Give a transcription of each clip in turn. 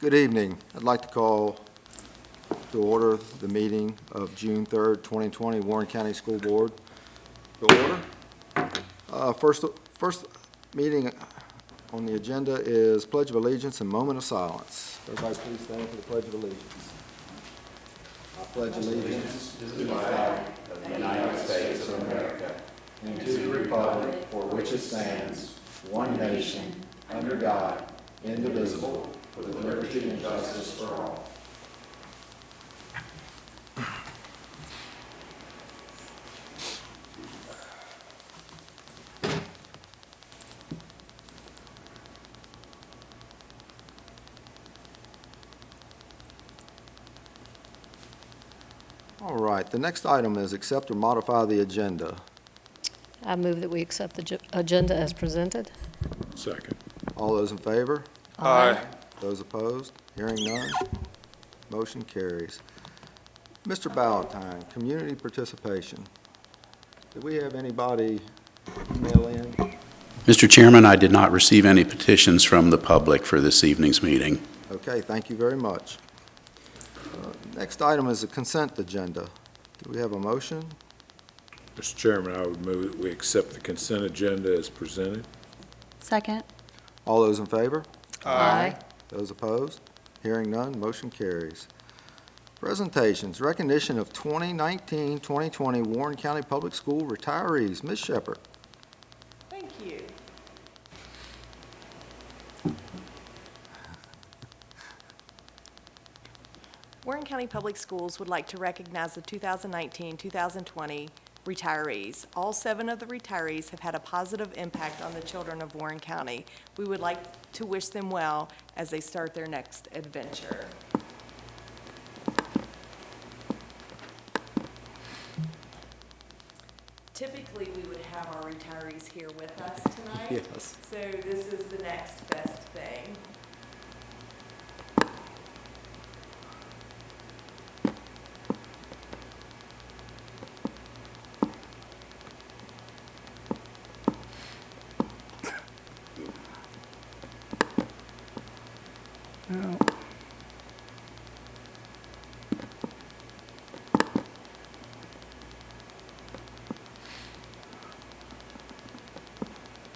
Good evening. I'd like to call to order the meeting of June 3rd, 2020, Warren County School Board to order. First meeting on the agenda is Pledge of Allegiance and Moment of Silence. Everybody please stand for the Pledge of Allegiance. I pledge allegiance to the flag of the United States of America and to the republic for which it stands, one nation, under God, indivisible, with liberty and justice for all. All right, the next item is accept or modify the agenda. I move that we accept the agenda as presented. Second. All those in favor? Aye. Those opposed? Hearing none, motion carries. Mr. Ballantyne, community participation. Do we have anybody email in? Mr. Chairman, I did not receive any petitions from the public for this evening's meeting. Okay, thank you very much. Next item is the consent agenda. Do we have a motion? Mr. Chairman, I would move that we accept the consent agenda as presented. Second. All those in favor? Aye. Those opposed? Hearing none, motion carries. Presentations, recognition of 2019-2020 Warren County Public School retirees. Ms. Shepherd. Thank you. Warren County Public Schools would like to recognize the 2019-2020 retirees. All 7 of the retirees have had a positive impact on the children of Warren County. We would like to wish them well as they start their next adventure. Typically, we would have our retirees here with us tonight. Yes. So this is the next best thing.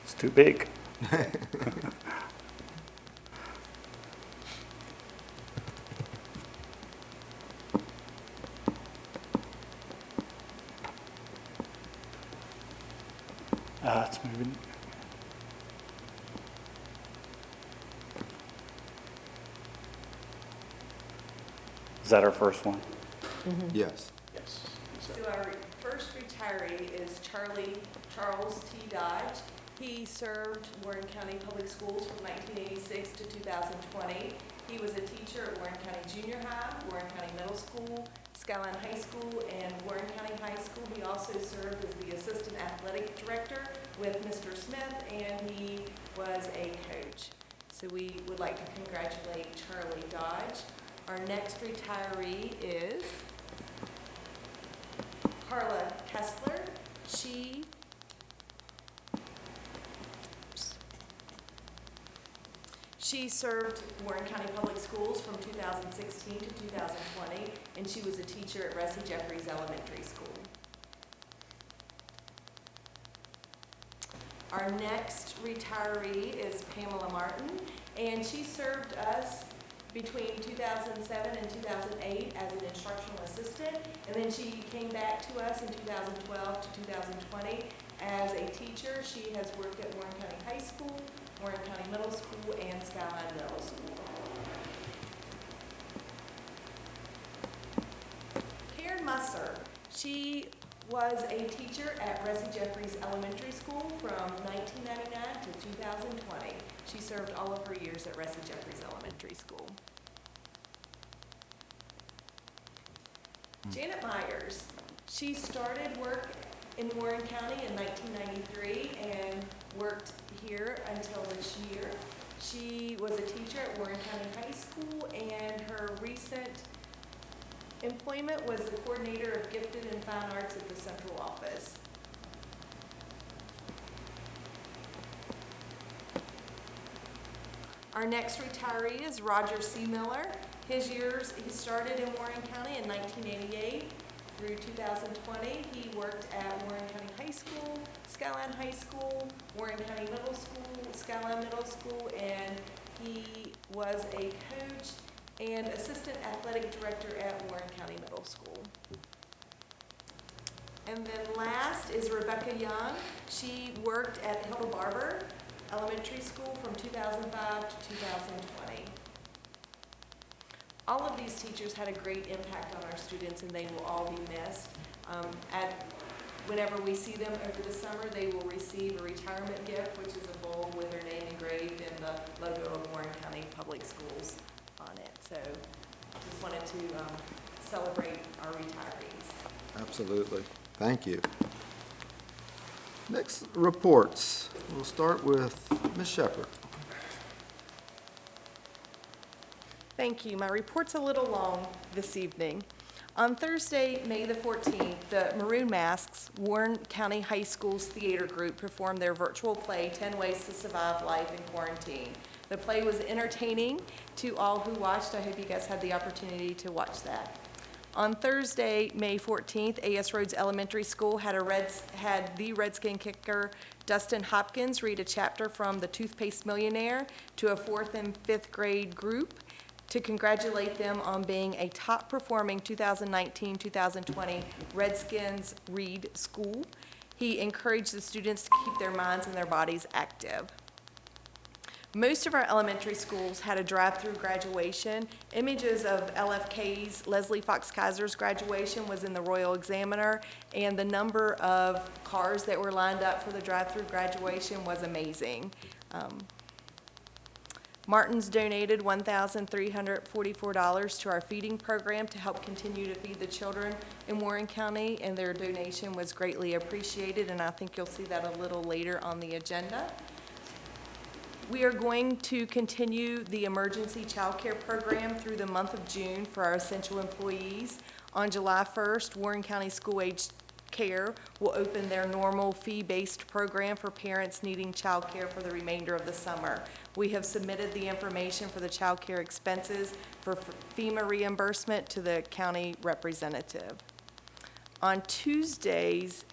It's too big. It's moving. Is that our first one? Yes. Yes. So our first retiree is Charles T. Dodge. He served Warren County Public Schools from 1986 to 2020. He was a teacher at Warren County Junior High, Warren County Middle School, Skyline High School, and Warren County High School. He also served as the Assistant Athletic Director with Mr. Smith, and he was a coach. So we would like to congratulate Charlie Dodge. Our next retiree is Carla Kessler. She served Warren County Public Schools from 2016 to 2020, and she was a teacher at Russie Jeffries Elementary School. Our next retiree is Pamela Martin, and she served us between 2007 and 2008 as an instructional assistant, and then she came back to us in 2012 to 2020 as a teacher. She has worked at Warren County High School, Warren County Middle School, and Skyline Middle School. Karen Musser, she was a teacher at Russie Jeffries Elementary School from 1999 to 2020. She served all of her years at Russie Jeffries Elementary School. Janet Myers, she started work in Warren County in 1993 and worked here until this year. She was a teacher at Warren County High School, and her recent employment was the coordinator of gifted and fine arts at the central office. Our Our next retiree is Roger C. Miller. He started in Warren County in 1988 through 2020. He worked at Warren County High School, Skyline High School, Warren County Middle School, Skyline Middle School, and he was a coach and assistant athletic director at Warren County Middle School. And then last is Rebecca Young. She worked at Hilda Barber Elementary School from 2005 to 2020. All of these teachers had a great impact on our students, and they will all be missed. Whenever we see them over the summer, they will receive a retirement gift, which is a bowl with their name engraved and the logo of Warren County Public Schools on it. So just wanted to celebrate our retirees. Absolutely. Thank you. Next, reports. We'll start with Ms. Shepherd. Thank you. My report's a little long this evening. On Thursday, May the 14th, the Maroon Masks, Warren County High School's theater group, performed their virtual play, 10 Ways to Survive Life in Quarantine. The play was entertaining to all who watched. I hope you guys had the opportunity to watch that. On Thursday, May 14th, A.S. Rhodes Elementary School had the Redskin kicker, Dustin Hopkins, read a chapter from The Toothpaste Millionaire to a 4th and 5th grade group to congratulate them on being a top-performing 2019-2020 Redskins Read School. He encouraged the students to keep their minds and their bodies active. Most of our elementary schools had a drive-through graduation. Images of LFK's Leslie Fox Kaiser's graduation was in the Royal Examiner, and the number of cars that were lined up for the drive-through graduation was amazing. Martin's donated $1,344 to our feeding program to help continue to feed the children in Warren County, and their donation was greatly appreciated, and I think you'll see that a little later on the agenda. We are going to continue the emergency child care program through the month of June for our essential employees. On July 1st, Warren County School-Aged Care will open their normal fee-based program for parents needing child care for the remainder of the summer. We have submitted the information for the child care expenses for FEMA reimbursement to the county representative. At Tuesday's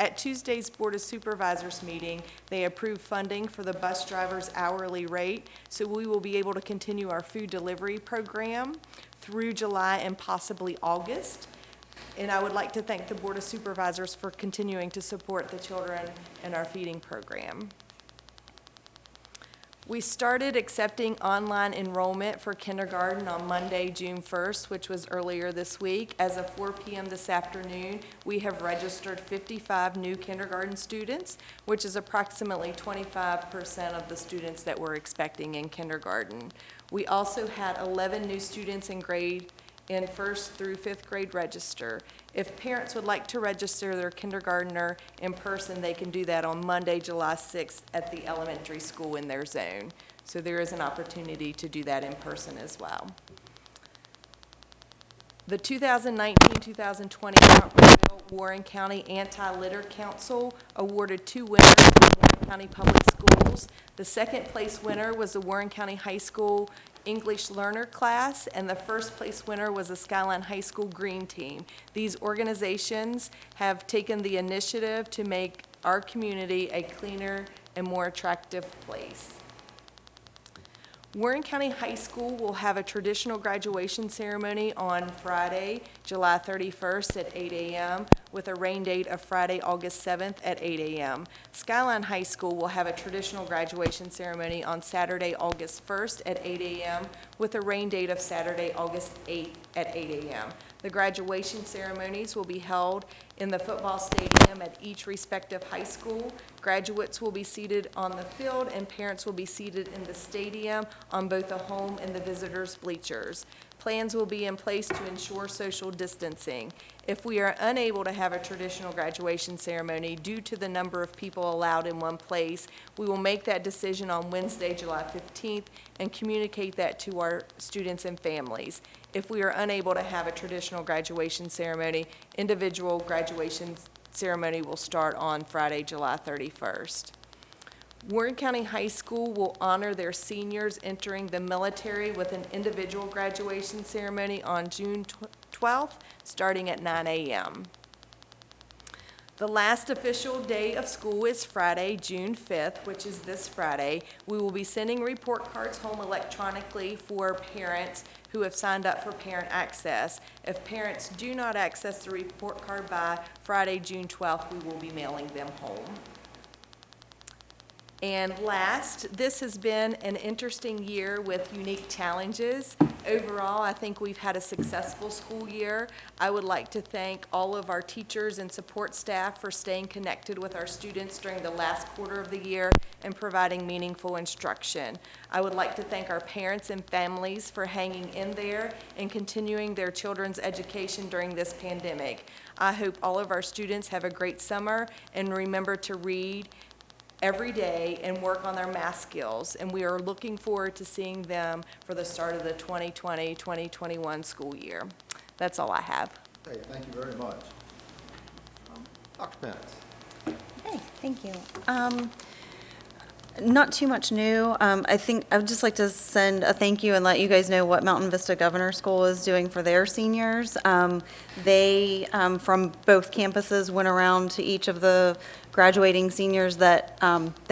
Board of Supervisors meeting, they approved funding for the bus driver's hourly rate, so we will be able to continue our food delivery program through July and possibly August. And I would like to thank the Board of Supervisors for continuing to support the children in our feeding program. We started accepting online enrollment for kindergarten on Monday, June 1st, which was earlier this week. As of 4 p.m. this afternoon, we have registered 55 new kindergarten students, which is approximately 25% of the students that we're expecting in kindergarten. We also had 11 new students in 1st through 5th grade register. If parents would like to register their kindergartner in person, they can do that on Monday, July 6th at the elementary school in their zone. So there is an opportunity to do that in person as well. The 2019-2020 Warren County Anti-Litter Council awarded 2 winners to Warren County Public Schools. The second place winner was the Warren County High School English learner class, and the first place winner was the Skyline High School Green Team. These organizations have taken the initiative to make our community a cleaner and more attractive place. Warren County High School will have a traditional graduation ceremony on Friday, July 31st at 8 a.m. with a rain date of Friday, August 7th at 8 a.m. Skyline High School will have a traditional graduation ceremony on Saturday, August 1st at 8 a.m. with a rain date of Saturday, August 8th at 8 a.m. The graduation ceremonies will be held in the football stadium at each respective high school. Graduates will be seated on the field, and parents will be seated in the stadium on both the home and the visitors' bleachers. Plans will be in place to ensure social distancing. If we are unable to have a traditional graduation ceremony due to the number of people allowed in one place, we will make that decision on Wednesday, July 15th, and communicate that to our students and families. If we are unable to have a traditional graduation ceremony, individual graduation ceremony will start on Friday, July 31st. Warren County High School will honor their seniors entering the military with an individual graduation ceremony on June 12th, starting at 9 a.m. The last official day of school is Friday, June 5th, which is this Friday. We will be sending report cards home electronically for parents who have signed up for parent access. If parents do not access the report card by Friday, June 12th, we will be mailing them home. And last, this has been an interesting year with unique challenges. Overall, I think we've had a successful school year. I would like to thank all of our teachers and support staff for staying connected with our students during the last quarter of the year and providing meaningful instruction. I would like to thank our parents and families for hanging in there and continuing their children's education during this pandemic. I hope all of our students have a great summer and remember to read every day and work on their math skills. And we are looking forward to seeing them for the start of the 2020-2021 school year. That's all I have. Okay, thank you very much. Dr. Pence. Hey, thank you. Not too much new. I think I would just like to send a thank you and let you guys know what Mountain Vista Governor School is doing for their seniors. They, from both campuses, went around to each of the graduating seniors that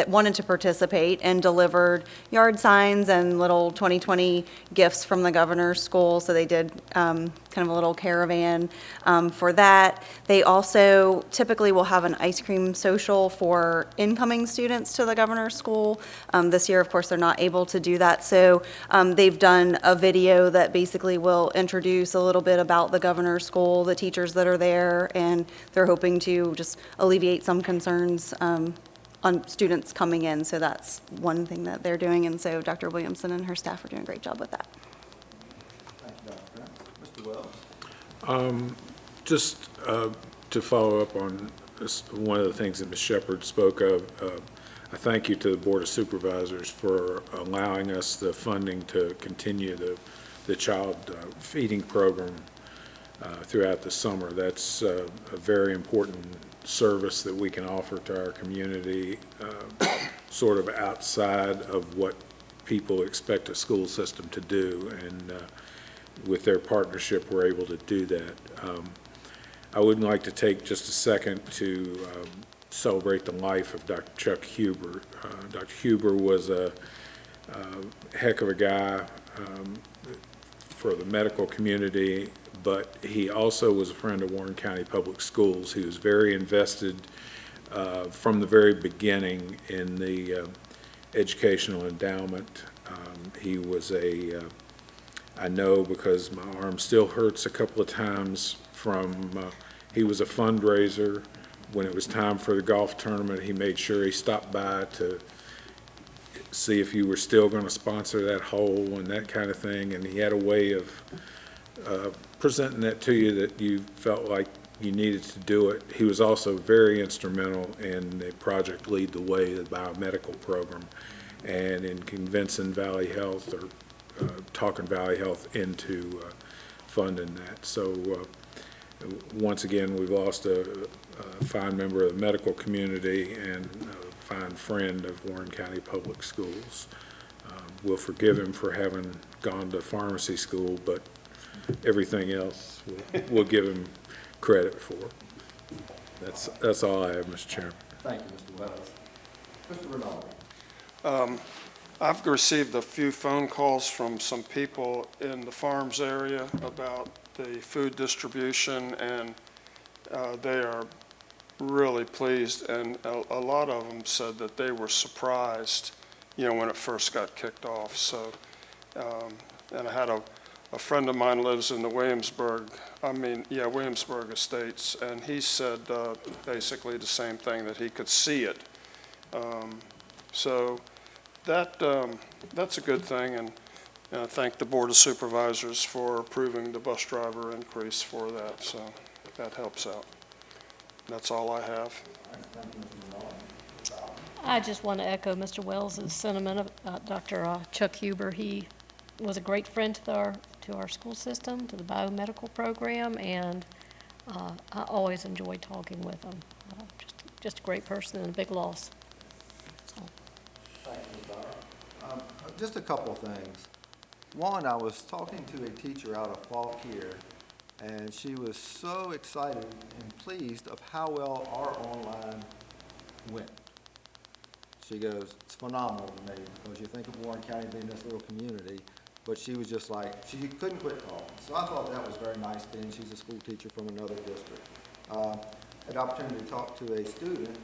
wanted to participate and delivered yard signs and little 2020 gifts from the governor's school. So they did kind of a little caravan for that. They also typically will have an ice cream social for incoming students to the governor's school. This year, of course, they're not able to do that. So they've done a video that basically will introduce a little bit about the governor's school, the teachers that are there, and they're hoping to just alleviate some concerns on students coming in. So that's one thing that they're doing. And so Dr. Williamson and her staff are doing a great job with that. Thank you, Dr. Pence. Mr. Wells. Just to follow up on one of the things that Ms. Shepherd spoke of, I thank you to the Board of Supervisors for allowing us the funding to continue the child feeding program throughout the summer. That's a very important service that we can offer to our community, sort of outside of what people expect a school system to do, and with their partnership, we're able to do that. I would like to take just a second to celebrate the life of Dr. Chuck Huber. Dr. Huber was a heck of a guy for the medical community, but he also was a friend of Warren County Public Schools. He was very invested from the very beginning in the educational endowment. He was I know because my arm still hurts a couple of times from, he was a fundraiser. When it was time for the golf tournament, he made sure he stopped by to see if you were still going to sponsor that hole and that kind of thing. And he had a way of presenting that to you that you felt like you needed to do it. He was also very instrumental in the Project Lead the Way, the biomedical program, and in convincing Valley Health or talking Valley Health into funding that. So once again, we've lost a fine member of the medical community and a fine friend of Warren County Public Schools. We'll forgive him for having gone to pharmacy school, but everything else we'll give him credit for. That's all I have, Mr. Chairman. Thank you, Mr. Wells. Mr. Rinaldi. I've received a few phone calls from some people in the farms area about the food distribution, and they are really pleased, and a lot of them said that they were surprised, when it first got kicked off. So, and I had a friend of mine lives in the Williamsburg Estates, and he said basically the same thing, that he could see it. So that's a good thing, and I thank the Board of Supervisors for approving the bus driver increase for that, so that helps out. That's all I have. I just want to echo Mr. Wells' sentiment about Dr. Chuck Huber. He was a great friend to our school system, to the biomedical program, and I always enjoyed talking with him. Just a great person and a big loss. So, just a couple of things. One, I was talking to a teacher out of Falk here, and she was so excited and pleased of how well our online went. She goes, it's phenomenal to me, because you think of Warren County being this little community, but she was just like, she couldn't quit calling. So I thought that was very nice, being she's a school teacher from another district. Had the opportunity to talk to a student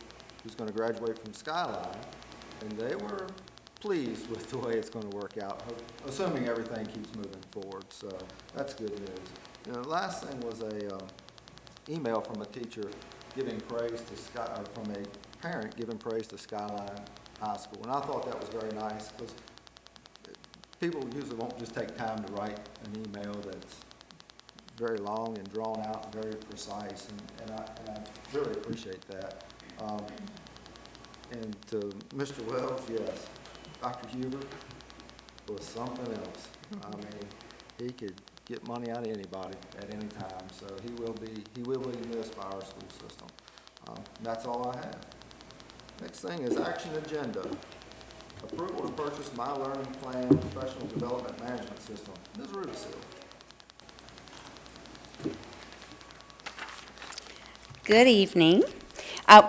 who's going to graduate from Skyline, and they were pleased with the way it's going to work out, assuming everything keeps moving forward. So that's good news. The last thing was a email from a teacher giving praise to from a parent giving praise to Skyline High School, and I thought that was very nice, because people usually won't just take time to write an email that's very long and drawn out and very precise, and I really appreciate that. And to Mr. Wells, yes, Dr. Huber was something else. I mean, he could get money out of anybody at any time, so he will be missed by our school system. That's all I have. Next thing is action agenda. Approval to purchase My Learning Plan Professional Development Management System. Ms. Rudisil. Good evening.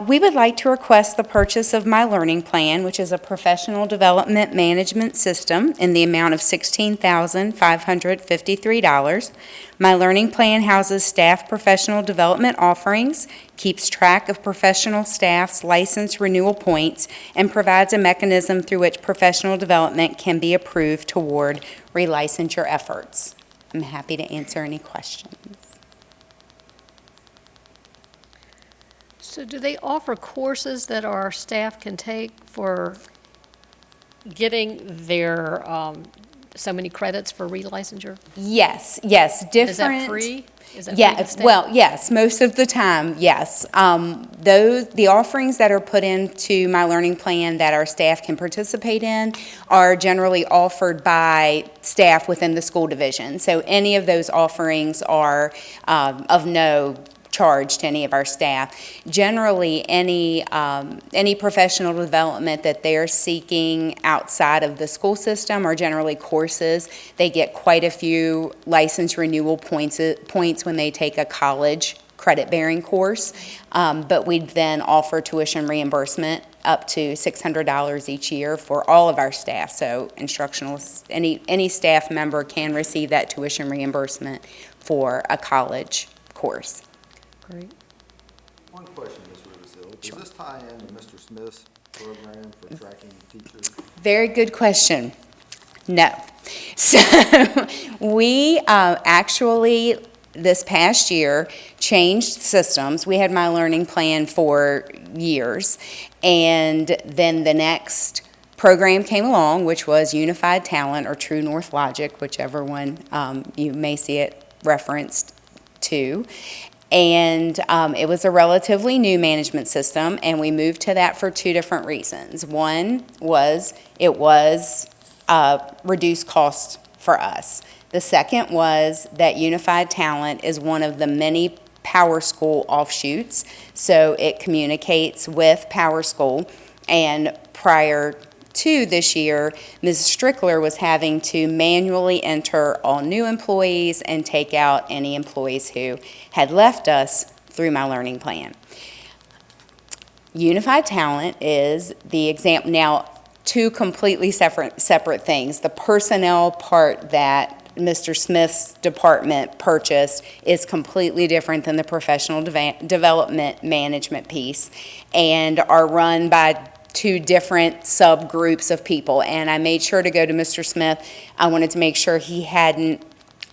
We would like to request the purchase of My Learning Plan, which is a professional development management system, in the amount of $16,553. My Learning Plan houses staff professional development offerings, keeps track of professional staff's license renewal points, and provides a mechanism through which professional development can be approved toward relicensure efforts. I'm happy to answer any questions. So do they offer courses that our staff can take for getting their, so many credits for relicensure? Yes, different. Is that free? Is that free Yeah, to staff? well, yes, most of the time, yes. The offerings that are put into My Learning Plan that our staff can participate in are generally offered by staff within the school division. So any of those offerings are of no charge to any of our staff. Generally, any professional development that they're seeking outside of the school system are generally courses. They get quite a few license renewal points when they take a college credit-bearing course, but we then offer tuition reimbursement up to $600 each year for all of our staff. So instructionalists, any staff member can receive that tuition reimbursement for a college course. Great. One question, Ms. Rudisil. Does this tie into Mr. Smith's program for tracking teachers? Very good question. No. So we actually, this past year, changed systems. We had My Learning Plan for years, and then the next program came along, which was Unified Talent or True North Logic, whichever one you may see it referenced to. And it was a relatively new management system, and we moved to that for two different reasons. One was it was reduced cost for us. The second was that Unified Talent is one of the many Power School offshoots, so it communicates with Power School. And prior to this year, Ms. Strickler was having to manually enter all new employees and take out any employees who had left us through My Learning Plan. Unified Talent is the example. Now, two completely separate things. The personnel part that Mr. Smith's department purchased is completely different than the professional development management piece, and are run by two different subgroups of people. And I made sure to go to Mr. Smith. I wanted to make sure we hadn't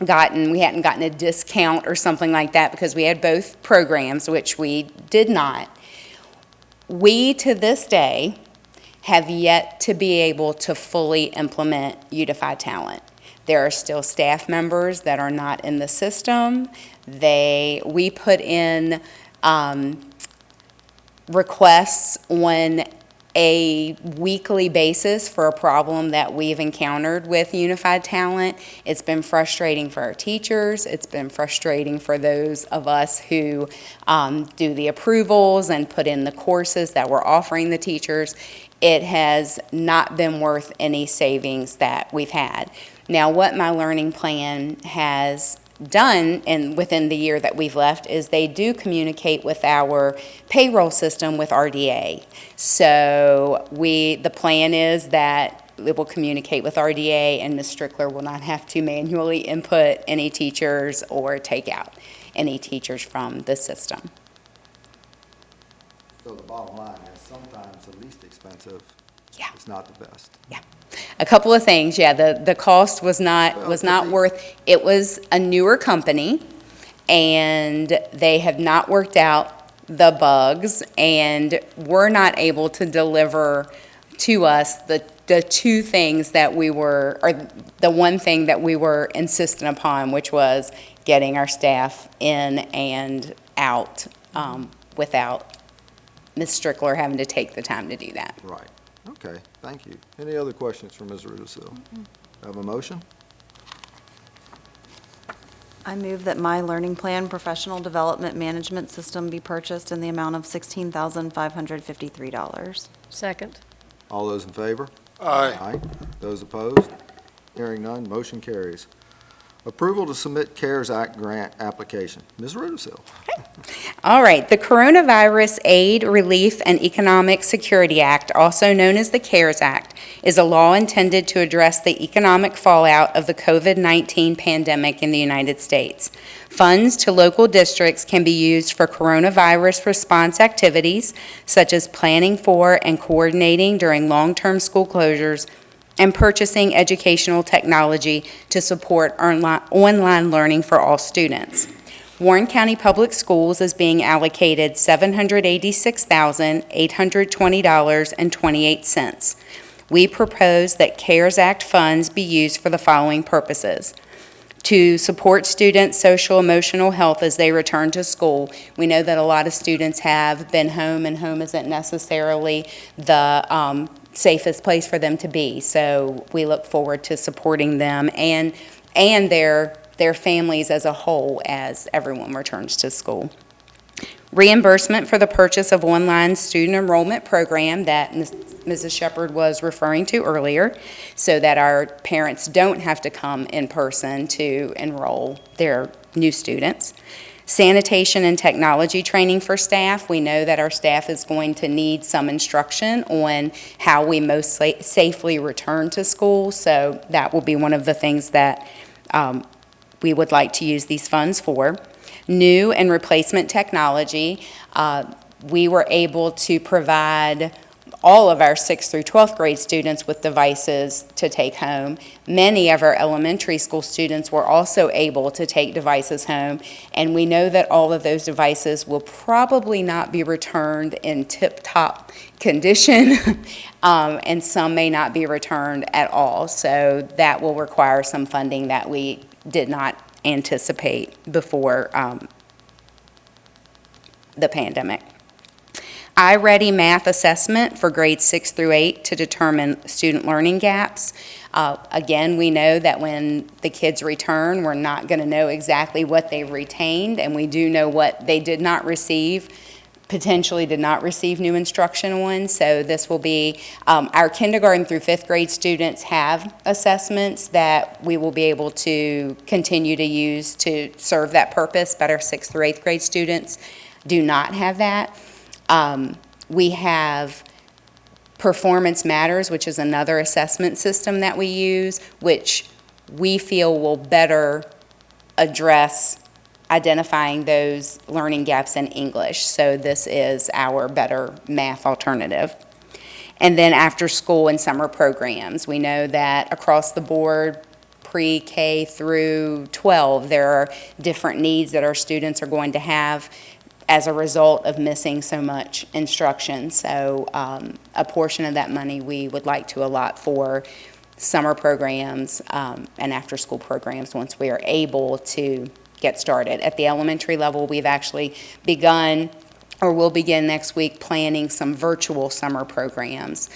gotten a discount or something like that, because we had both programs, which we did not. We, to this day, have yet to be able to fully implement Unified Talent. There are still staff members that are not in the system. We put in requests on a weekly basis for a problem that we've encountered with Unified Talent. It's been frustrating for our teachers. It's been frustrating for those of us who do the approvals and put in the courses that we're offering the teachers. It has not been worth any savings that we've had. Now, what my learning plan has done and within the year that we've left is they do communicate with our payroll system with RDA. So the plan is that it will communicate with RDA and Ms. Strickler will not have to manually input any teachers or take out any teachers from the system. So the bottom line is sometimes the least expensive Yeah. is not the best. A couple of things, yeah, the cost was not worth, it was a newer company, and they have not worked out the bugs, and were not able to deliver to us the two things that we were, or the one thing that we were insistent upon, which was getting our staff in and out without Ms. Strickler having to take the time to do that. Right. Okay, thank you. Any other questions for Ms. Rudisil? Have a motion? I move that My Learning Plan Professional Development Management System be purchased in the amount of $16,553. Second. All those in favor? Aye. Aye. Those opposed? Hearing none, motion carries. Approval to submit CARES Act grant application. Ms. Rudisil. All right, the Coronavirus Aid, Relief, and Economic Security Act, also known as the CARES Act, is a law intended to address the economic fallout of the COVID-19 pandemic in the United States. Funds to local districts can be used for coronavirus response activities, such as planning for and coordinating during long-term school closures and purchasing educational technology to support online learning for all students. Warren County Public Schools is being allocated $786,820.28. We propose that CARES Act funds be used for the following purposes: to support students' social emotional health as they return to school. We know that a lot of students have been home, and home isn't necessarily the safest place for them to be. So we look forward to supporting them and their families as a whole as everyone returns to school. Reimbursement for the purchase of online student enrollment program that Mrs. Shepherd was referring to earlier, so that our parents don't have to come in person to enroll their new students. Sanitation and technology training for staff. We know that our staff is going to need some instruction on how we most safely return to school, so that will be one of the things that we would like to use these funds for. New and replacement technology. We were able to provide all of our 6th through 12th grade students with devices to take home. Many of our elementary school students were also able to take devices home, and we know that all of those devices will probably not be returned in tip-top condition, and some may not be returned at all. So that will require some funding that we did not anticipate before the pandemic. iReady math assessment for grades 6 through 8 to determine student learning gaps. Again, we know that when the kids return, we're not going to know exactly what they've retained, and we do know what they did not receive, potentially did not receive new instruction on. So this will be, our kindergarten through 5th grade students have assessments that we will be able to continue to use to serve that purpose, but our 6th through 8th grade students do not have that. We have Performance Matters, which is another assessment system that we use, which we feel will better address identifying those learning gaps in English. So this is our better math alternative. And then after school and summer programs. We know that across the board, pre-K through 12, there are different needs that our students are going to have as a result of missing so much instruction. So a portion of that money we would like to allot for summer programs and after-school programs once we are able to get started. At the elementary level, we've actually begun or we'll begin next week planning some virtual summer programs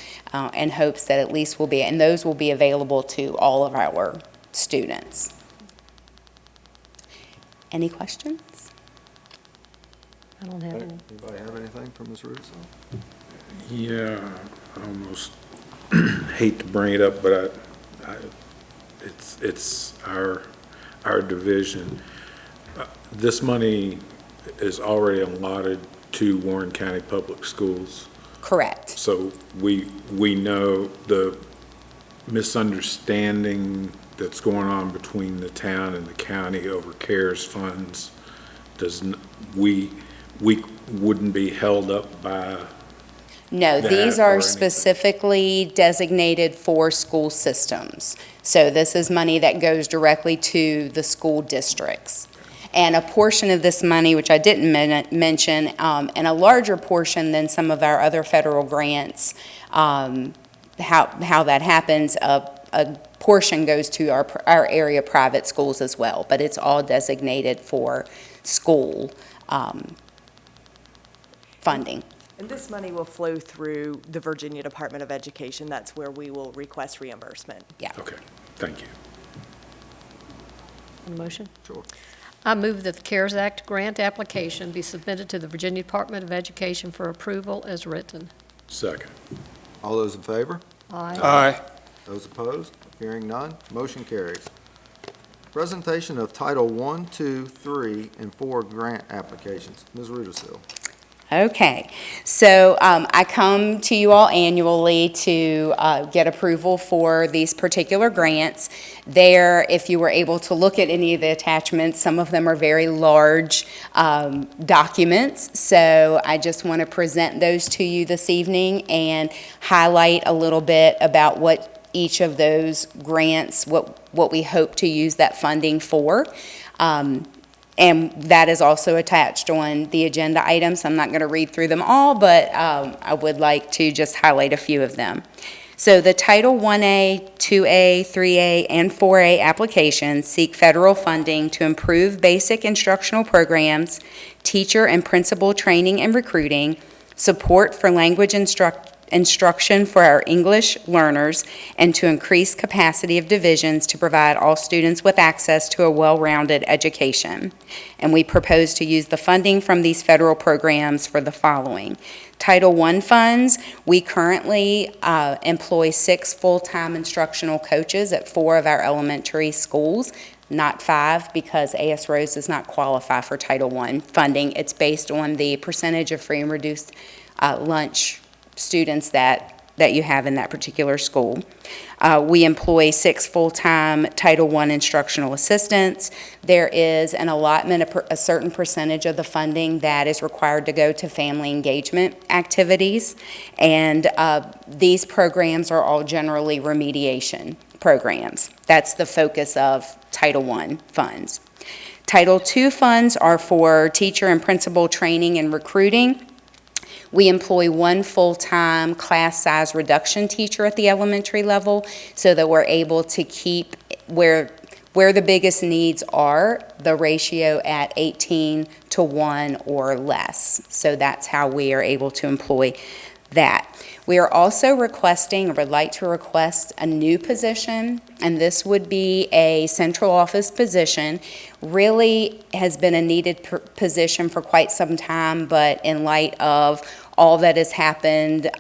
in hopes that at least will be, and those will be available to all of our students. Any questions? I don't have any. Anybody have anything for Ms. Russo? Yeah, I almost hate to bring it up, but it's our division. This money is already allotted to Warren County Public Schools. Correct. So we know the misunderstanding that's going on between the town and the county over CARES funds. We wouldn't be held up by, No, that these or are anything. specifically designated for school systems. So this is money that goes directly to the school districts. And a portion of this money, which I didn't mention, and a larger portion than some of our other federal grants, how that happens, a portion goes to our area private schools as well, but it's all designated for school funding. And this money will flow through the Virginia Department of Education. That's where we will request reimbursement. Yeah. okay, thank you. A motion? Sure. I move that the CARES Act grant application be submitted to the Virginia Department of Education for approval as written. Second. All those in favor? Aye. Aye. Those opposed? Hearing none, motion carries. Presentation of Title I, II, III, and IV grant applications. Ms. Rudisil. Okay, so I come to you all annually to get approval for these particular grants. There, if you were able to look at any of the attachments, some of them are very large documents, so I just want to present those to you this evening and highlight a little bit about what each of those grants, what we hope to use that funding for. And that is also attached on the agenda items. I'm not going to read through them all, but I would like to just highlight a few of them. So the Title 1A, 2A, 3A, and 4A applications seek federal funding to improve basic instructional programs, teacher and principal training and recruiting, support for language instruction for our English learners, and to increase capacity of divisions to provide all students with access to a well-rounded education. And we propose to use the funding from these federal programs for the following. Title I funds, we currently employ 6 full-time instructional coaches at 4 of our elementary schools, not 5, because A.S. Rose does not qualify for Title I funding. It's based on the percentage of free and reduced lunch students that you have in that particular school. We employ 6 full-time Title I instructional assistants. There is an allotment, a certain percentage of the funding that is required to go to family engagement activities, and these programs are all generally remediation programs. That's the focus of Title I funds. Title II funds are for teacher and principal training and recruiting. We employ 1 full-time class size reduction teacher at the elementary level so that we're able to keep where the biggest needs are, the ratio at 18:1 or less. So that's how we are able to employ that. We are also requesting, or would like to request, a new position, and this would be a central office position. Really has been a needed position for quite some time, but in light of all that has happened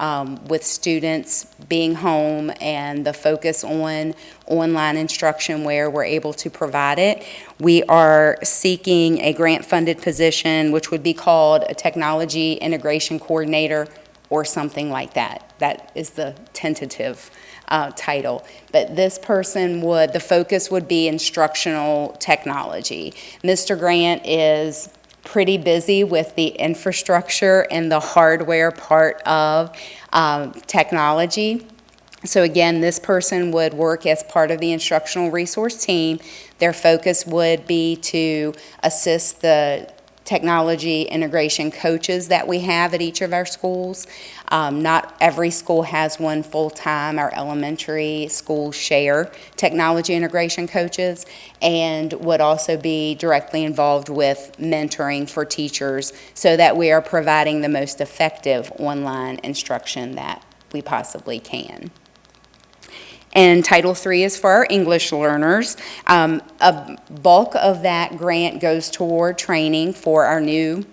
with students being home and the focus on online instruction where we're able to provide it, we are seeking a grant-funded position, which would be called a technology integration coordinator or something like that. That is the tentative title. But this person the focus would be instructional technology. Mr. Grant is pretty busy with the infrastructure and the hardware part of technology. So again, this person would work as part of the instructional resource team. Their focus would be to assist the technology integration coaches that we have at each of our schools. Not every school has one full-time. Our elementary schools share technology integration coaches and would also be directly involved with mentoring for teachers so that we are providing the most effective online instruction that we possibly can. And Title III is for our English learners. A bulk of that grant goes toward training for our new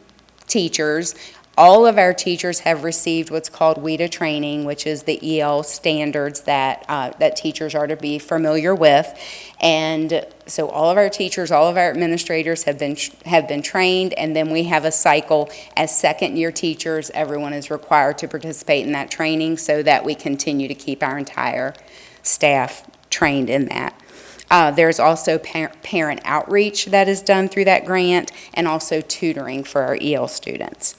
teachers. All of our teachers have received what's called WIDA training, which is the EL standards that teachers are to be familiar with. And so all of our teachers, all of our administrators have been trained, and then we have a cycle as second-year teachers. Everyone is required to participate in that training so that we continue to keep our entire staff trained in that. There's also parent outreach that is done through that grant, and also tutoring for our EL students.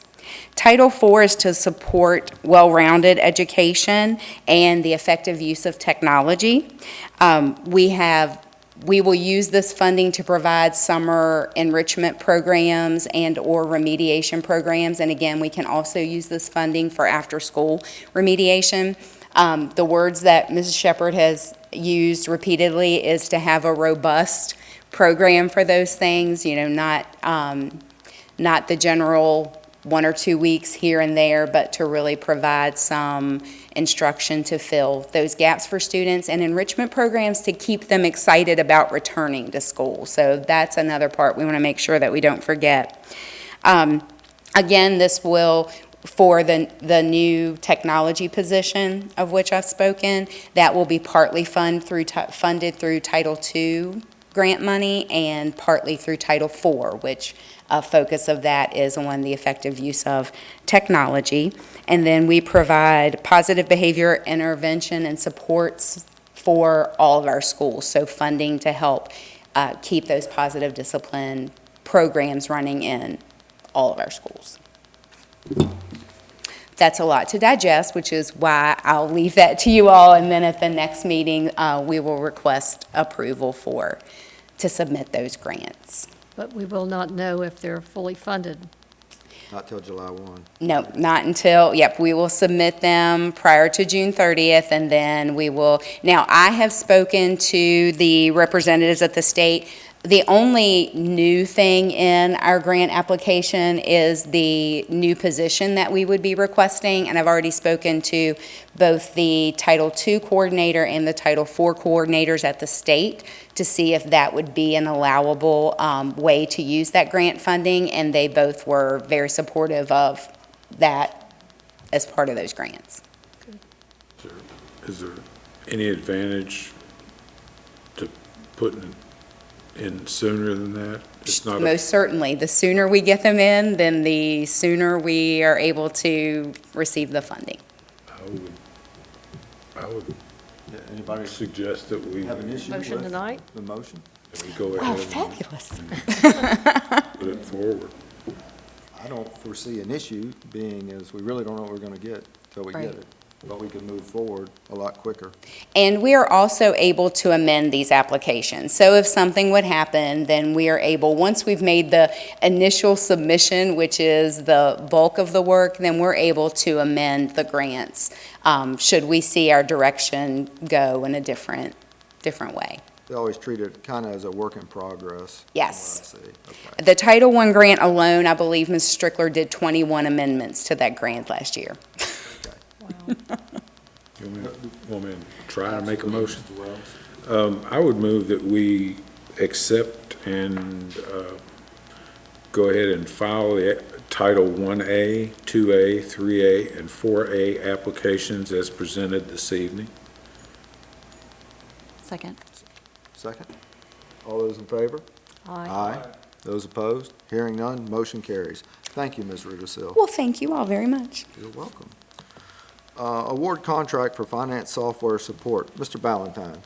Title IV is to support well-rounded education and the effective use of technology. We will use this funding to provide summer enrichment programs and/or remediation programs, and again, we can also use this funding for after-school remediation. The words that Mrs. Shepherd has used repeatedly is to have a robust program for those things, not the general 1 or 2 weeks here and there, but to really provide some instruction to fill those gaps for students, and enrichment programs to keep them excited about returning to school. So that's another part we want to make sure that we don't forget. Again, this will, for the new technology position of which I've spoken, that will be partly funded through Title II grant money and partly through Title IV, which a focus of that is on the effective use of technology. And then we provide positive behavior intervention and supports for all of our schools, so funding to help keep those positive discipline programs running in all of our schools. That's a lot to digest, which is why I'll leave that to you all, and then at the next meeting, we will request approval to submit those grants. But we will not know if they're fully funded. Not till July 1. No, not until, we will submit them prior to June 30th, and then we will, now I have spoken to the representatives at the state. The only new thing in our grant application is the new position that we would be requesting, and I've already spoken to both the Title II coordinator and the Title IV coordinators at the state to see if that would be an allowable way to use that grant funding, and they both were very supportive of that as part of those grants. Is there any advantage to putting in sooner than that? It's not Most certainly. The sooner we get them in, then the sooner we are able to receive the funding. I would Anybody suggest that we have an issue Motion with tonight? the motion? go Oh, ahead fabulous. and put it forward. I don't foresee an issue, being as we really don't know what we're going to get till we Right. get it. But we can move forward a lot quicker. And we are also able to amend these applications. So if something would happen, then we are able, once we've made the initial submission, which is the bulk of the work, then we're able to amend the grants, should we see our direction go in a different way. They always treat it kind of as a work in progress. Yes. from what I see. Okay. The Title I grant alone, I believe Ms. Strickler did 21 amendments to that grant last year. Wow. You want me to try to make a motion? I would move that we accept and go ahead and file the Title 1A, 2A, 3A, and 4A applications as presented this evening. Second. Second? All those in favor? Aye. Those opposed? Hearing none, motion carries. Thank you, Ms. Rudisil. Well, thank you all very much. You're welcome. Award contract for finance software support. Mr. Ballantyne.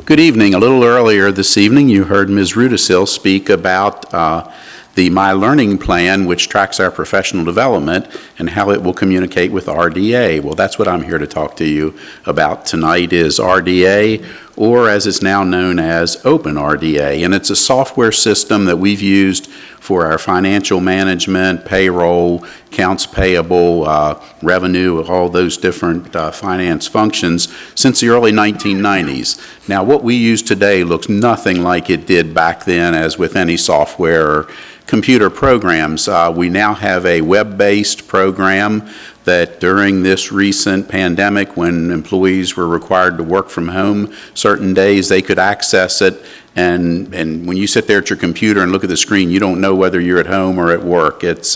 Good evening. A little earlier this evening, you heard Ms. Rudisil speak about the My Learning Plan, which tracks our professional development, and how it will communicate with RDA. Well, that's what I'm here to talk to you about tonight is RDA, or as it's now known as Open RDA. And it's a software system that we've used for our financial management, payroll, accounts payable, revenue, all those different finance functions since the early 1990s. Now, what we use today looks nothing like it did back then, as with any software or computer programs. We now have a web-based program that during this recent pandemic, when employees were required to work from home certain days, they could access it. And when you sit there at your computer and look at the screen, you don't know whether you're at home or at work. It's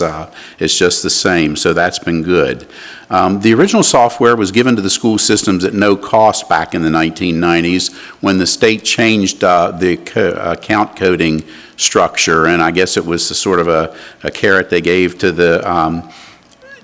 just the same, so that's been good. The original software was given to the school systems at no cost back in the 1990s when the state changed the account coding structure, and I guess it was sort of a carrot they gave to the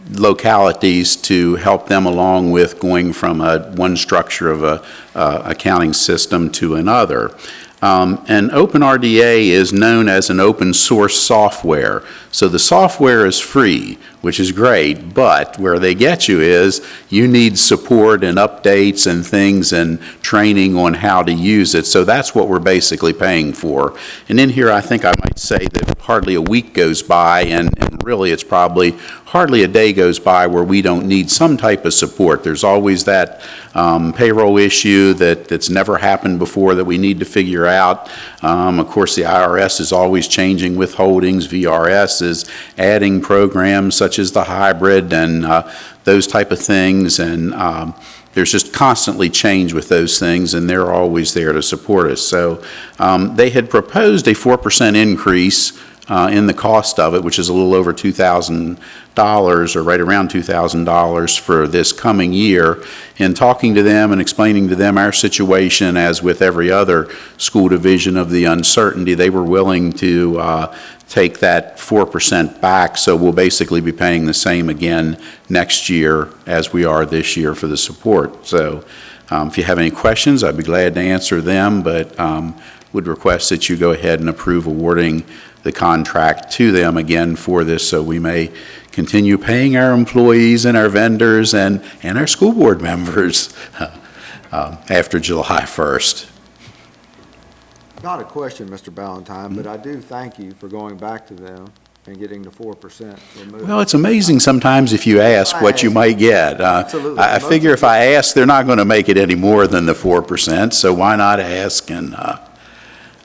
localities to help them along with going from one structure of a accounting system to another. And OpenRDA is known as an open source software. So the software is free, which is great, but where they get you is you need support and updates and things and training on how to use it. So that's what we're basically paying for. And in here, I think I might say that hardly a week goes by, and really it's probably hardly a day goes by where we don't need some type of support. There's always that payroll issue that's never happened before that we need to figure out. Of course, the IRS is always changing withholdings. VRS is adding programs such as the hybrid and those type of things. And there's just constantly change with those things, and they're always there to support us. So they had proposed a 4% increase in the cost of it, which is a little over $2,000 or right around $2,000 for this coming year. In talking to them and explaining to them our situation, as with every other school division of the uncertainty, they were willing to take that 4% back. So we'll basically be paying the same again next year as we are this year for the support. So if you have any questions, I'd be glad to answer them, but would request that you go ahead and approve awarding the contract to them again for this, so we may continue paying our employees and our vendors and our school board members after July 1st. Not a question, Mr. Ballantyne, but I do thank you for going back to them and getting the 4% removed. Well, it's amazing sometimes if you ask what you might get. Absolutely. I figure if I ask, they're not going to make it any more than the 4%, so why not ask? And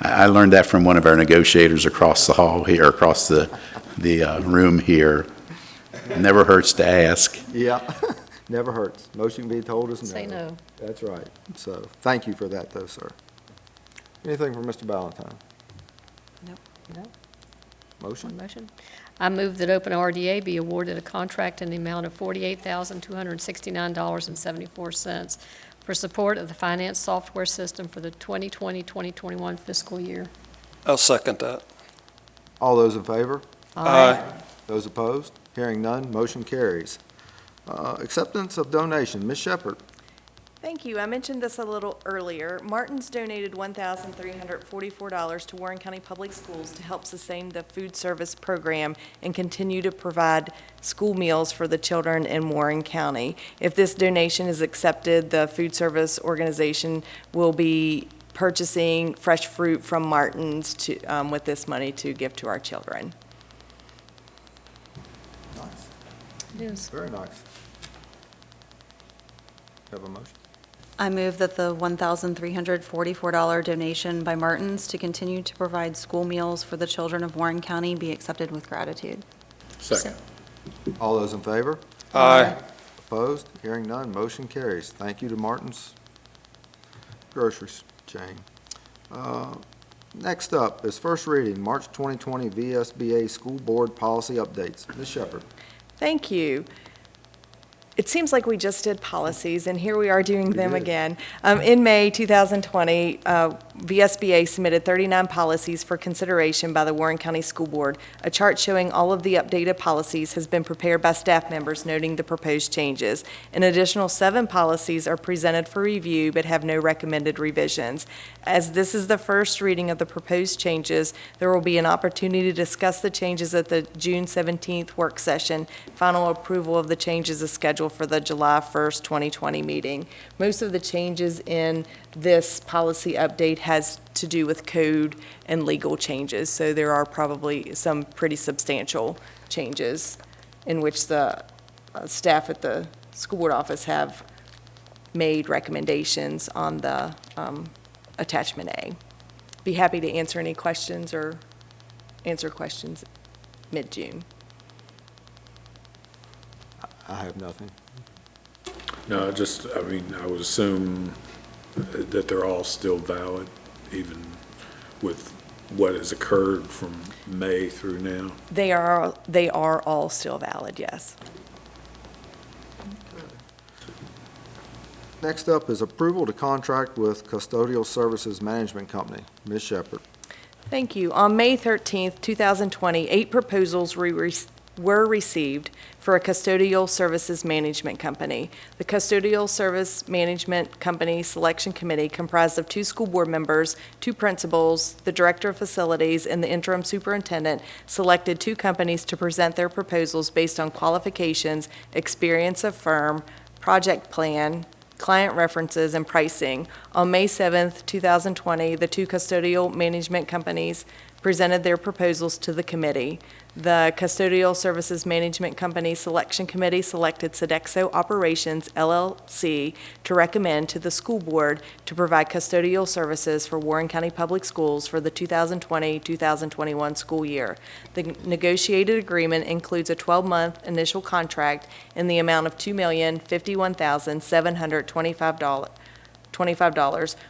I learned that from one of our negotiators across the hall here, across the room here. It never hurts to ask. Yeah, never hurts. Motion be told is no. Say no. That's right. So, thank you for that, though, sir. Anything from Mr. Ballantyne? No. Motion? Motion. I move that OpenRDA be awarded a contract in the amount of $48,269.74 for support of the finance software system for the 2020-2021 fiscal year. I'll second that. All those in favor? Aye. Those opposed? Hearing none, motion carries. Acceptance of donation, Ms. Shepherd. Thank you. I mentioned this a little earlier. Martin's donated $1,344 to Warren County Public Schools to help sustain the food service program and continue to provide school meals for the children in Warren County. If this donation is accepted, the food service organization will be purchasing fresh fruit from Martin's with this money to give to our children. Nice. It is. Very nice. Have a motion? I move that the $1,344 donation by Martin's to continue to provide school meals for the children of Warren County be accepted with gratitude. Second. All those in favor? Aye. Opposed? Hearing none, motion carries. Thank you to Martin's Grocery Chain. Next up is first reading, March 2020 VSBA School Board Policy Updates. Ms. Shepherd. Thank you. It seems like we just did policies, and here we are doing them again. In May 2020, VSBA submitted 39 policies for consideration by the Warren County School Board. A chart showing all of the updated policies has been prepared by staff members noting the proposed changes. An additional 7 policies are presented for review but have no recommended revisions. As this is the first reading of the proposed changes, there will be an opportunity to discuss the changes at the June 17th work session. Final approval of the changes is scheduled scheduled for the July 1st, 2020 meeting. Most of the changes in this policy update has to do with code and legal changes, so there are probably some pretty substantial changes in which the staff at the school board office have made recommendations on the attachment A. Be happy to answer any questions or answer questions mid-June. I have nothing. No, I would assume that they're all still valid, even with what has occurred from May through now. They are all still valid, yes. Next up is approval to contract with Custodial Services Management Company. Ms. Shepherd. Thank you. On May 13th, 2020, 8 proposals were received for a custodial services management company. The Custodial Service Management Company Selection Committee, comprised of 2 school board members, 2 principals, the director of facilities, and the interim superintendent, selected 2 companies to present their proposals based on qualifications, experience of firm, project plan, client references, and pricing. On May 7th, 2020, the 2 custodial management companies presented their proposals to the committee. The Custodial Services Management Company Selection Committee selected Sodexo Operations, LLC, to recommend to the school board to provide custodial services for Warren County Public Schools for the 2020-2021 school year. The negotiated agreement includes a 12-month initial contract in the amount of $2,051,725,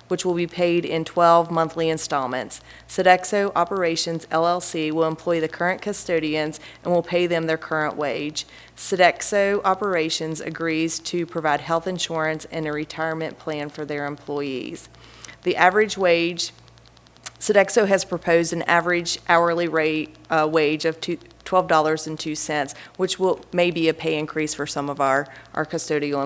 which will be paid in 12 monthly installments. Sodexo Operations LLC will employ the current custodians and will pay them their current wage. Sodexo Operations agrees to provide health insurance and a retirement plan for their employees. The average wage, Sodexo has proposed an average hourly rate wage of $12.02, which may be a pay increase for some of our custodial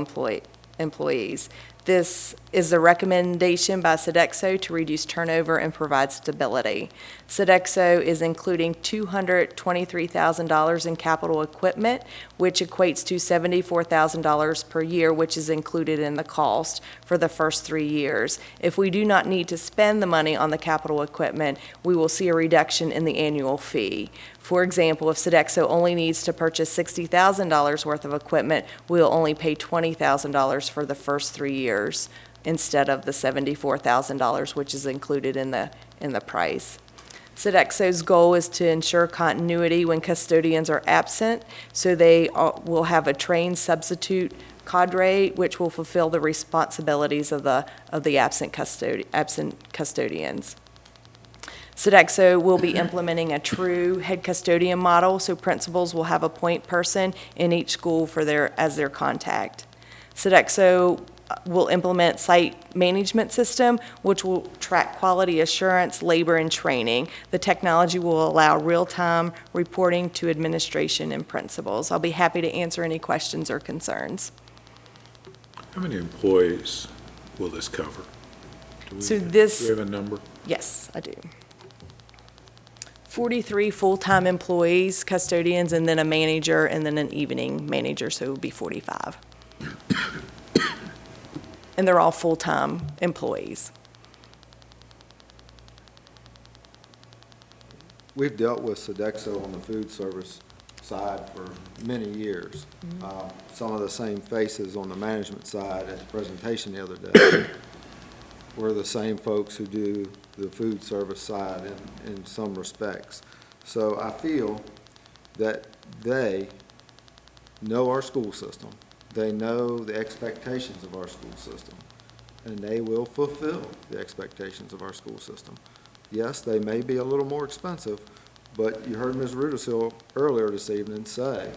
employees. This is a recommendation by Sodexo to reduce turnover and provide stability. Sodexo is including $223,000 in capital equipment, which equates to $74,000 per year, which is included in the cost for the first 3 years. If we do not need to spend the money on the capital equipment, we will see a reduction in the annual fee. For example, if Sodexo only needs to purchase $60,000 worth of equipment, we'll only pay $20,000 for the first 3 years instead of the $74,000, which is included in the price. Sodexo's goal is to ensure continuity when custodians are absent, so they will have a trained substitute cadre, which will fulfill the responsibilities of the absent custodians. Sodexo will be implementing a true head custodian model, so principals will have a point person in each school as their contact. Sodexo will implement site management system, which will track quality assurance, labor, and training. The technology will allow real-time reporting to administration and principals. I'll be happy to answer any questions or concerns. How many employees will this cover? Do we have a number? Yes, I do. 43 full-time employees, custodians, and then a manager, and then an evening manager, so it would be 45. And they're all full-time employees. We've dealt with Sodexo on the food service side for many years. Some of the same faces on the management side at the presentation the other day were the same folks who do the food service side in some respects. So I feel that they know our school system. They know the expectations of our school system, and they will fulfill the expectations of our school system. Yes, they may be a little more expensive, but you heard Ms. Rudisill earlier this evening say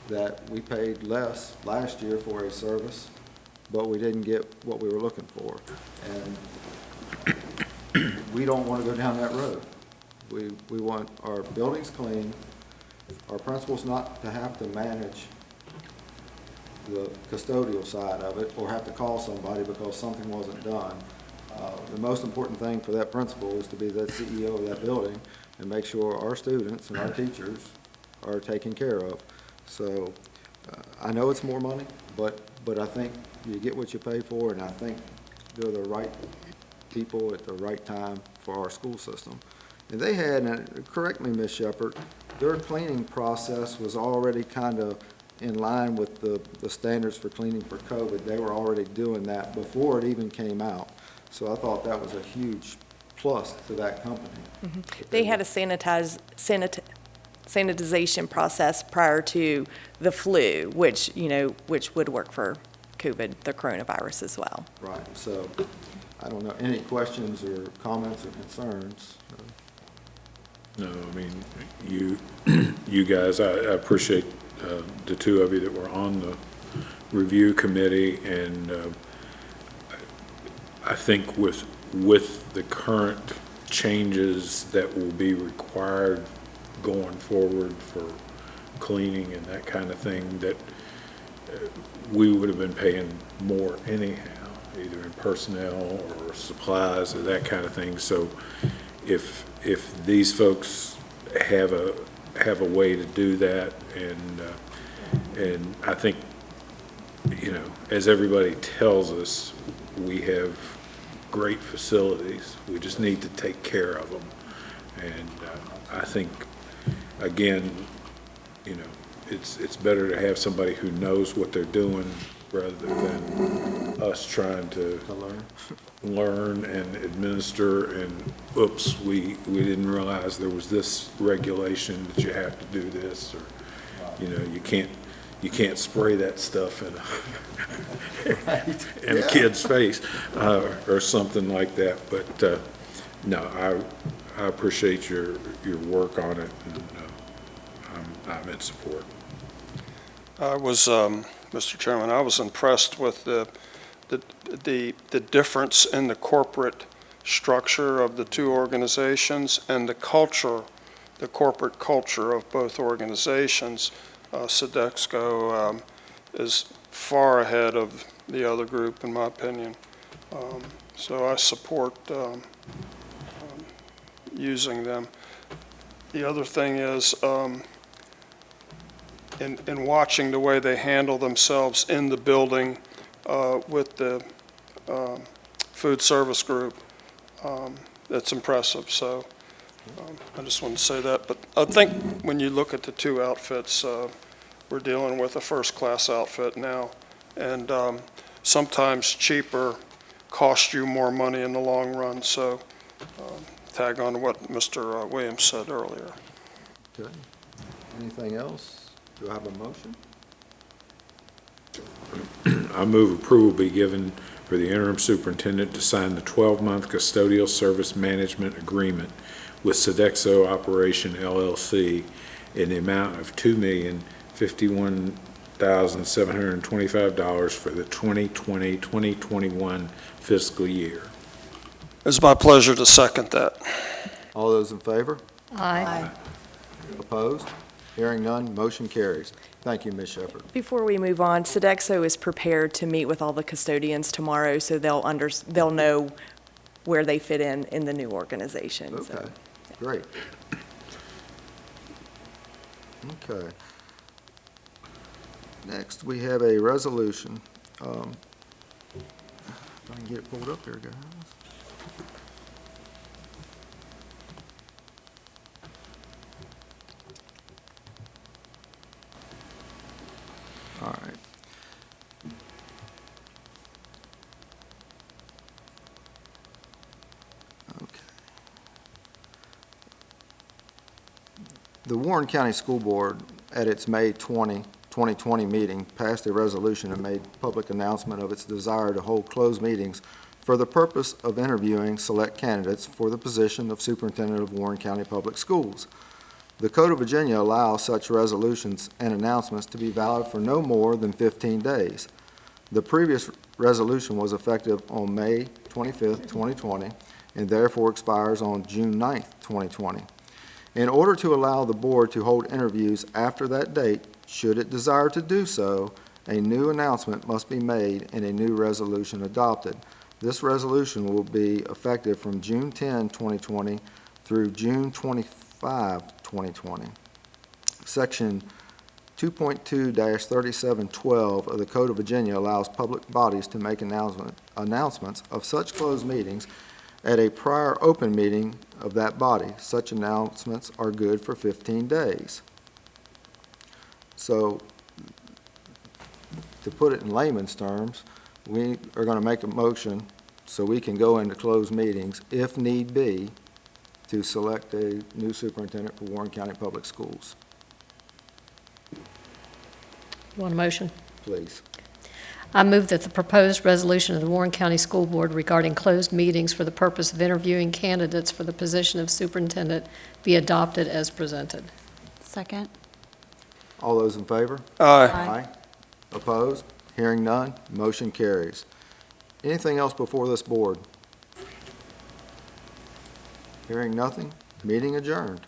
that we paid less last year for a service, but we didn't get what we were looking for. And we don't want to go down that road. We want our buildings clean, our principals not to have to manage the custodial side of it or have to call somebody because something wasn't done. The most important thing for that principal is to be the CEO of that building and make sure our students and our teachers are taken care of. So I know it's more money, but I think you get what you pay for, and I think they're the right people at the right time for our school system. And they had, and correct me, Ms. Shepherd, their cleaning process was already kind of in line with the standards for cleaning for COVID. They were already doing that before it even came out. So I thought that was a huge plus to that company. They had a sanitization process prior to the flu, which would work for COVID, the coronavirus as well. Right, so, I don't know, any questions or comments or concerns? No, I mean, you guys, I appreciate the two of you that were on the review committee, and I think with the current changes that will be required going forward for cleaning and that kind of thing, that we would have been paying more anyhow, either in personnel or supplies or that kind of thing. So if these folks have a way to do that, and I think, as everybody tells us, we have great facilities. We just need to take care of them. And I think, again, it's better to have somebody who knows what they're doing rather than us trying to learn and administer, and oops, we didn't realize there was this regulation that you have to do this, or you can't spray that stuff in a kid's face or something like that. But no, I appreciate your work on it, and I'm in support. I was, Mr. Chairman, I was impressed with the difference in the corporate structure of the two organizations and the culture, the corporate culture of both organizations. Sodexo is far ahead of the other group, in my opinion. So I support using them. The other thing is, in watching the way they handle themselves in the building with the food service group, that's impressive. So I just want to say that. But I think when you look at the two outfits, we're dealing with a first-class outfit now, and sometimes cheaper costs you more money in the long run. So tag on to what Mr. Williams said earlier. Okay. Anything else? Do I have a motion? I move approval be given for the interim superintendent to sign the 12-month custodial service management agreement with Sodexo Operation LLC in the amount of $2,051,725 for the 2020-2021 fiscal year. It's my pleasure to second that. All those in favor? Aye. Opposed? Hearing none, motion carries. Thank you, Ms. Shepherd. Before we move on, Sodexo is prepared to meet with all the custodians tomorrow, so they'll know where they fit in the new organization. Okay, So. great. Okay. Next, we have a resolution. If I can get it pulled up here, guys. All right. Okay. The Warren County School Board, at its May 2020 meeting, passed a resolution and made public announcement of its desire to hold closed meetings for the purpose of interviewing select candidates for the position of Superintendent of Warren County Public Schools. The Code of Virginia allows such resolutions and announcements to be valid for no more than 15 days. The previous resolution was effective on May 25th, 2020, and therefore expires on June 9th, 2020. In order to allow the board to hold interviews after that date, should it desire to do so, a new announcement must be made and a new resolution adopted. This resolution will be effective from June 10, 2020 through June 25, 2020. Section 2.2-3712 of the Code of Virginia allows public bodies to make announcements of such closed meetings at a prior open meeting of that body. Such announcements are good for 15 days. So, to put it in layman's terms, we are going to make a motion so we can go into closed meetings, if need be, to select a new superintendent for Warren County Public Schools. Want a motion? Please. I move that the proposed resolution of the Warren County School Board regarding closed meetings for the purpose of interviewing candidates for the position of superintendent be adopted as presented. Second. All those in favor? Aye. Opposed? Hearing none, motion carries. Anything else before this board? Hearing nothing, meeting adjourned.